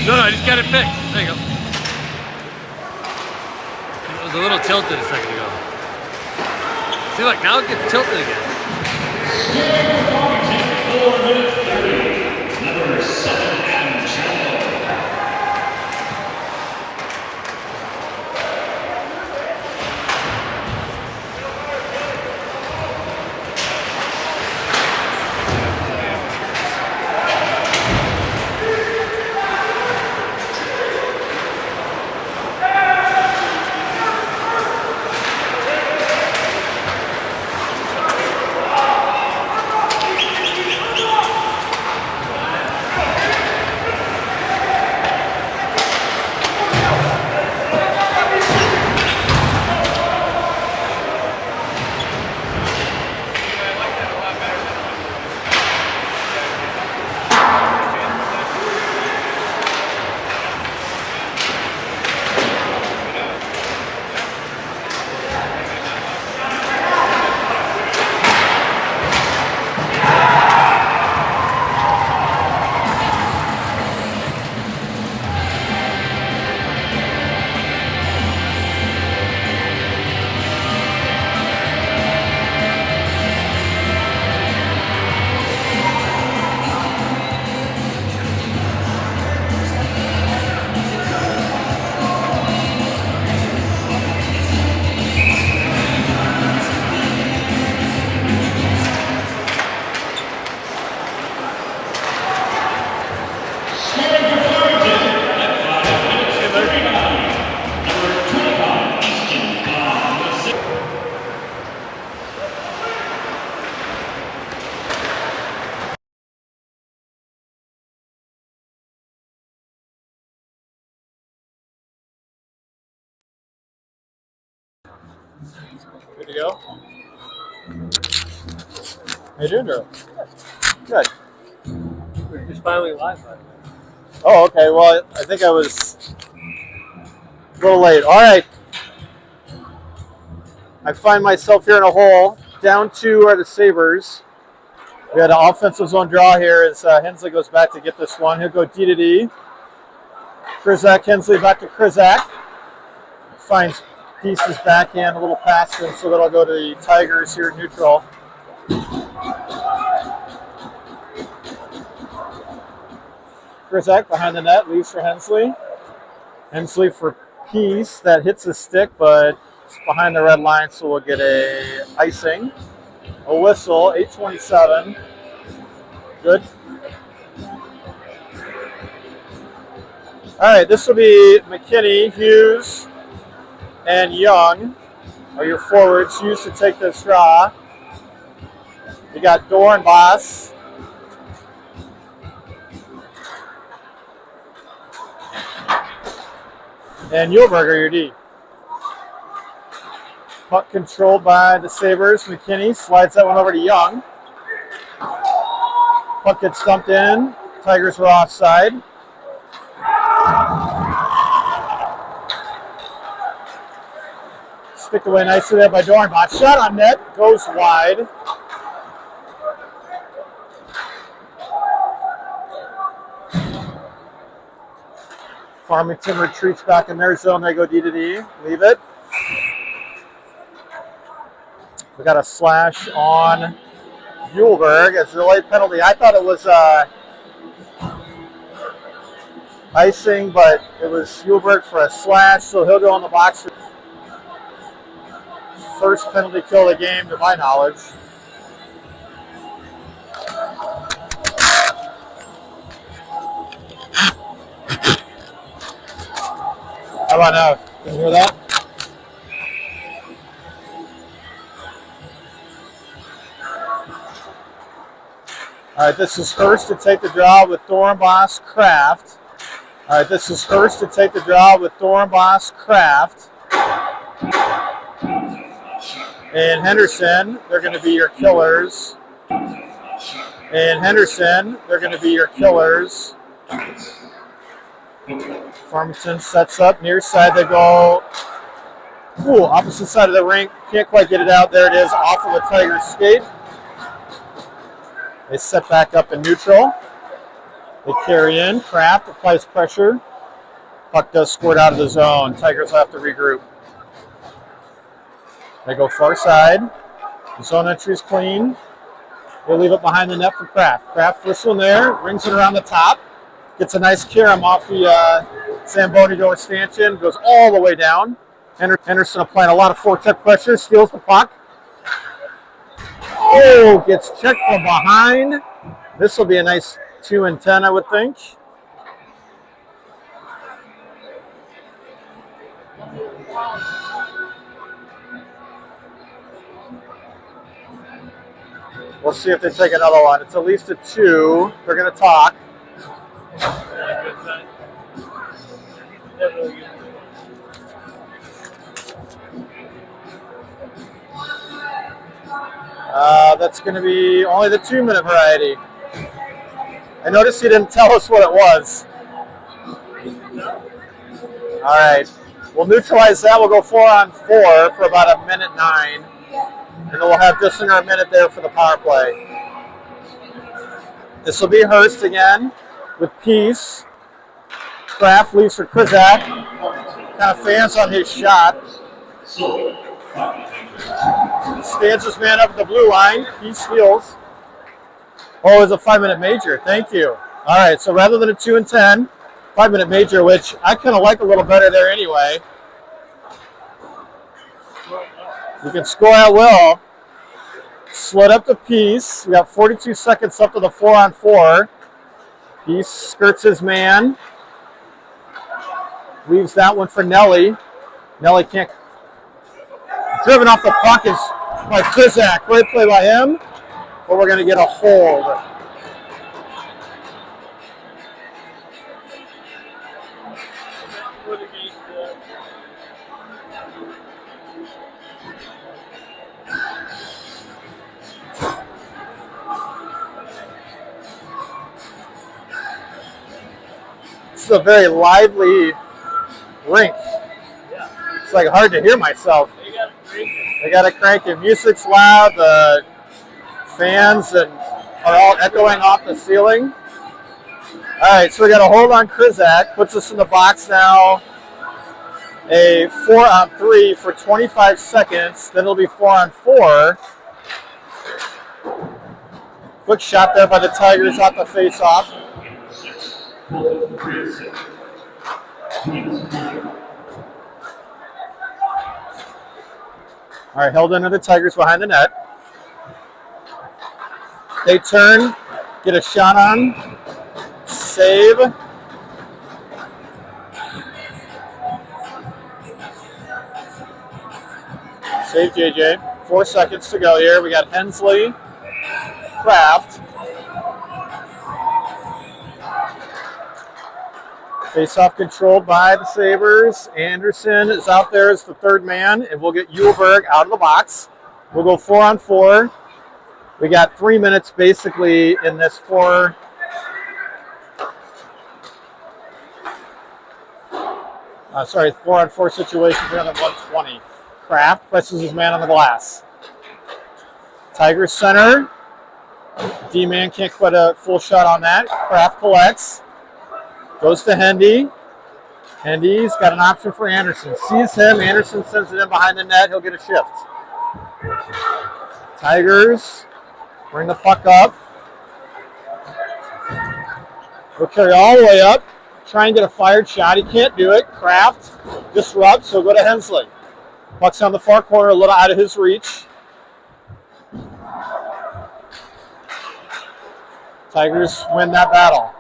No, I just got it fixed. There you go. It was a little tilted a second ago. See, look, now it gets tilted again. 4 minutes 30. Number 7, Adam Chandler. Good to go? How you doing, Drew? Good. We're just finally live, by the way. Oh, okay. Well, I think I was a little late. All right. I find myself here in a hole. Down 2 are the Sabres. We had an offensive zone draw here as Hensley goes back to get this one. He'll go D to D. Krizak, Hensley back to Krizak. Finds pieces backhand, a little past him, so that'll go to the Tigers here neutral. Krizak behind the net, leaves for Hensley. Hensley for Peace, that hits his stick, but it's behind the red line, so we'll get a icing. A whistle, 8:27. Good. All right, this will be McKinney, Hughes, and Young are your forwards. Hughes to take this draw. You got Dornbos. And Yulberger, your D. Puck controlled by the Sabres. McKinney slides that one over to Young. Puck gets dumped in. Tigers were offside. Sticked away nicely there by Dornbach. Shot on net. Goes wide. Farmington retreats back in their zone. They go D to D. Leave it. We got a slash on Yulberg as the late penalty. I thought it was icing, but it was Yulberg for a slash, so he'll go in the box for first penalty kill of the game, to my knowledge. How about now? Can you hear that? All right, this is Hurst to take the draw with Dornbos Kraft. All right, this is Hurst to take the draw with Dornbos Kraft. And Henderson, they're going to be your killers. And Henderson, they're going to be your killers. Farmington sets up near side. They go, ooh, opposite side of the rink. Can't quite get it out. There it is, off of the Tigers skate. They set back up in neutral. They carry in. Kraft applies pressure. Puck does squirt out of the zone. Tigers have to regroup. They go far side. The zone entry is clean. They leave it behind the net for Kraft. Kraft first one there. Rings it around the top. Gets a nice carom off the Zamboni door stanchion. Goes all the way down. Henderson applying a lot of forecheck pressure. Steals the puck. Oh, gets checked from behind. This will be a nice 2 and 10, I would think. We'll see if they take another one. It's at least a 2. They're going to talk. That's going to be only the 2-minute variety. I noticed you didn't tell us what it was. All right. We'll neutralize that. We'll go 4-on-4 for about 1:09. And then we'll have just under a minute there for the power play. This will be Hurst again with Peace. Kraft leaves for Krizak. Kind of fans on his shot. Stands his man up at the blue line. Peace steals. Oh, it's a 5-minute major. Thank you. All right, so rather than a 2 and 10, 5-minute major, which I kind of like a little better there anyway. You can score at will. Slid up to Peace. We got 42 seconds up to the 4-on-4. Peace skirts his man. Leaves that one for Nelly. Nelly can't. Driven off the puck is by Krizak. Great play by him. But we're going to get a hold. This is a very lively rink. It's like hard to hear myself. They got to crank it. Music's loud. The fans are all echoing off the ceiling. All right, so we got a hold on Krizak. Puts us in the box now. A 4-on-3 for 25 seconds. Then it'll be 4-on-4. Quick shot there by the Tigers off the face-off. All right, held under the Tigers behind the net. They turn, get a shot on, save. Save JJ. 4 seconds to go here. We got Hensley, Kraft. Face-off controlled by the Sabres. Anderson is out there as the third man, and we'll get Uhlberg out of the box. We'll go 4-on-4. We got 3 minutes basically in this 4-on-4 situation. We're on the 120. Kraft presses his man on the glass. Tigers center. D-man can't quit a full shot on that. Kraft collects. Goes to Hendy. Hendy's got an option for Anderson. Sees him. Anderson sends it in behind the net. He'll get a shift. Tigers bring the puck up. We'll carry all the way up. Try and get a fired shot. He can't do it. Kraft disrupts, so go to Hensley. Puck's on the far corner, a little out of his reach. Tigers win that battle.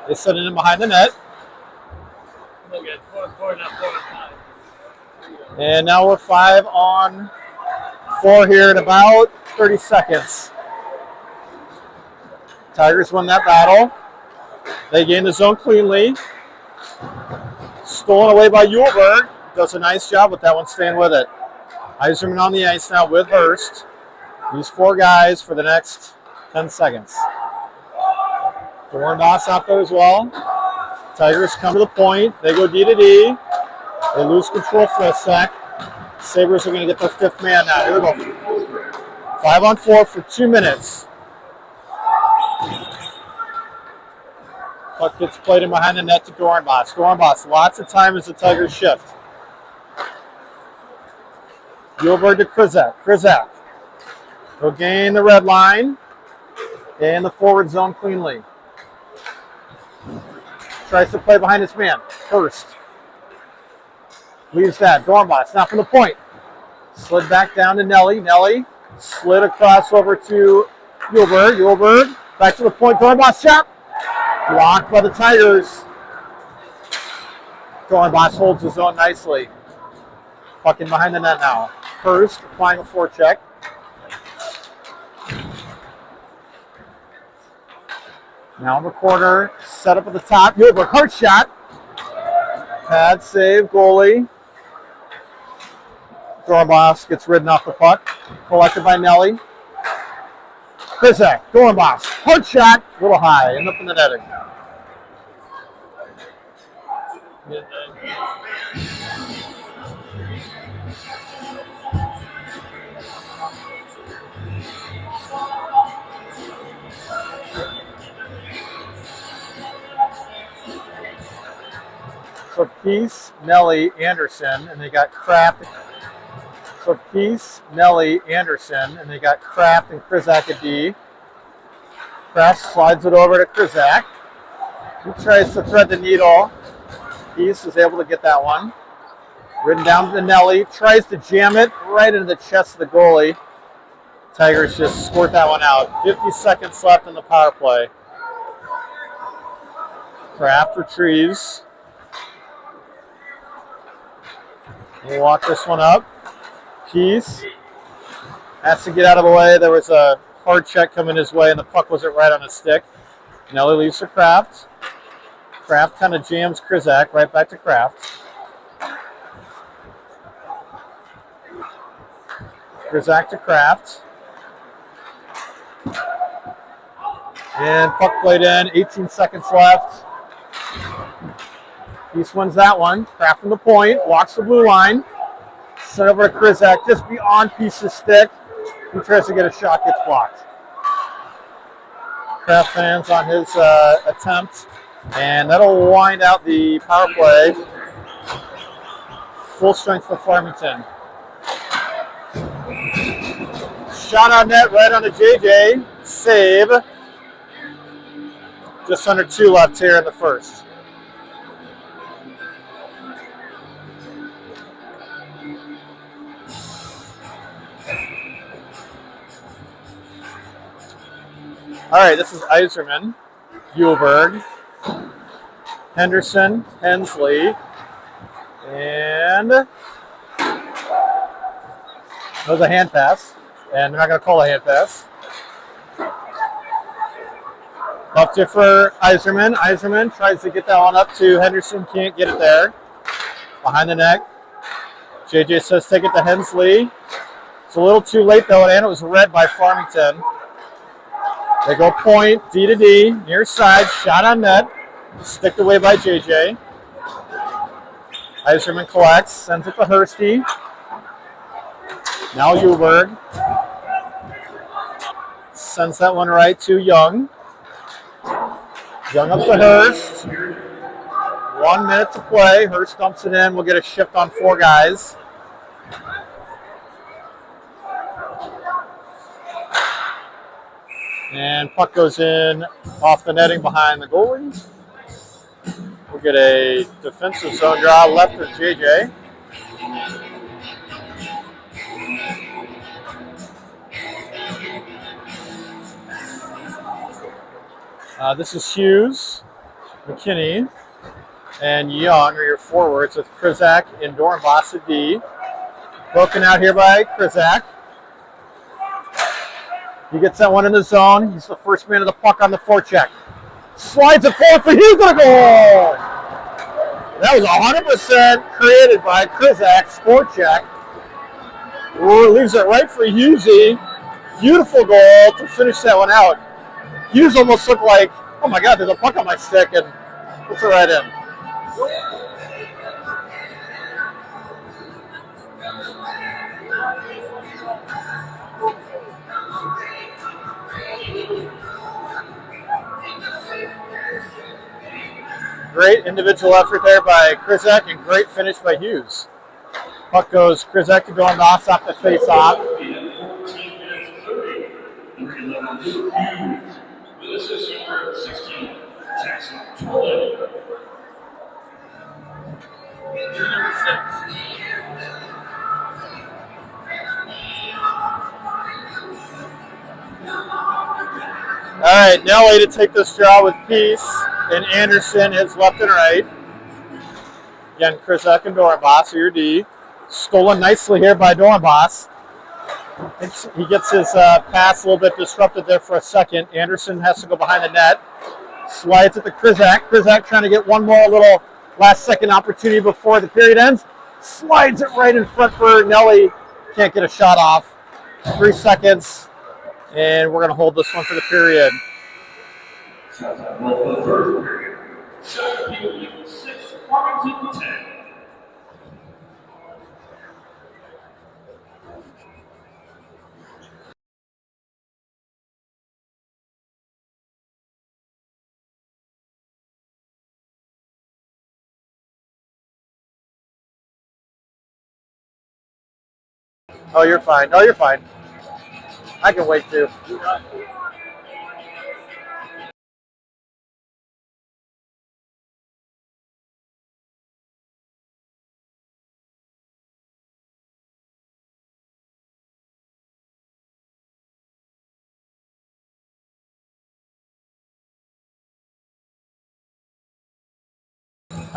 They set it in behind the net. And now we're 5-on-4 here in about 30 seconds. Tigers won that battle. They gain the zone cleanly. Stolen away by Uhlberg. Does a nice job with that one, staying with it. Eiserman on the ice now with Hurst. These 4 guys for the next 10 seconds. Dornbos out there as well. Tigers come to the point. They go D to D. They lose control for a sec. Sabres are going to get their 5th man now. Here we go. 5-on-4 for 2 minutes. Puck gets played in behind the net to Dornbos. Dornbos, lots of time as the Tigers shift. Gilbert to Krizak. Krizak will gain the red line and the forward zone cleanly. Tries to play behind his man. Hurst leaves that. Dornbos, now from the point. Slid back down to Nelly. Nelly slid across over to Gilbert. Gilbert back to the point. Dornbos shot. Blocked by the Tigers. Dornbos holds his own nicely. Puck in behind the net now. Hurst applying a forecheck. Now in the corner, set up at the top. Gilbert, hard shot. Pad save, goalie. Dornbos gets ridden off the puck. Collected by Nelly. Krizak, Dornbos, hard shot. A little high, end up in the netting. So Peace, Nelly, Anderson, and they got Kraft. So Peace, Nelly, Anderson, and they got Kraft and Krizak at D. Kraft slides it over to Krizak. He tries to thread the needle. Peace is able to get that one. Ridden down to Nelly, tries to jam it right into the chest of the goalie. Tigers just squirt that one out. 50 seconds left in the power play. Kraft retrieves. We'll walk this one up. Peace has to get out of the way. There was a hard check coming his way, and the puck wasn't right on his stick. Nelly leaves for Kraft. Kraft kind of jams Krizak right back to Kraft. Krizak to Kraft. And puck played in. 18 seconds left. Peace wins that one. Kraft from the point. Walks the blue line. Sent over to Krizak just beyond Peace's stick. He tries to get a shot, gets blocked. Kraft fans on his attempt. And that'll wind out the power play. Full strength for Farmington. Shot on net right on the JJ. Save. Just under 2 left here in the first. All right, this is Iserman, Uhlberg, Henderson, Hensley, and that was a hand pass, and they're not going to call a hand pass. Left it for Iserman. Iserman tries to get that one up to Henderson, can't get it there. Behind the neck. JJ says take it to Hensley. It's a little too late though, and it was read by Farmington. They go point, D to D, near side, shot on net, sticked away by JJ. Iserman collects, sends it to Hursty. Now Uhlberg. Sends that one right to Young. Young up to Hurst. 1 minute to play. Hurst dumps it in. We'll get a shift on 4 guys. And puck goes in off the netting behind the goalie. We'll get a defensive zone draw left of JJ. This is Hughes, McKinney, and Young are your forwards with Krizak and Dornbos at D. Broken out here by Krizak. He gets that one in the zone. He's the first man of the puck on the forecheck. Slides it forward for Hughes and a goal! That was 100% created by Krizak's forecheck. Leaves it right for Hughesy. Beautiful goal to finish that one out. Hughes almost looked like, oh my God, there's a puck on my stick, and puts it right in. Great individual effort there by Krizak and great finish by Hughes. Puck goes Krizak to Dornbos off the face-off. 14 minutes 30. Number 11, Luke Hughes. With assist number 16, Jackson Tolan. Number 6. All right, Nelly to take this draw with Peace, and Anderson his left and right. Again, Krizak and Dornbos, your D. Stolen nicely here by Dornbos. He gets his pass a little bit disrupted there for a second. Anderson has to go behind the net. Slides it to Krizak. Krizak trying to get one more little last-second opportunity before the period ends. Slides it right in front for Nelly. Can't get a shot off. 3 seconds. And we're going to hold this one for the period. Shots on goal for the first period. Shakopee 6, Farmington 10. Oh, you're fine. Oh, you're fine. I can wait too. I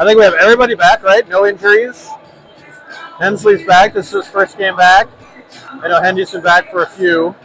think we have everybody back, right? No injuries. Hensley's back. This is his first game back. I know Hendy's been back for a few.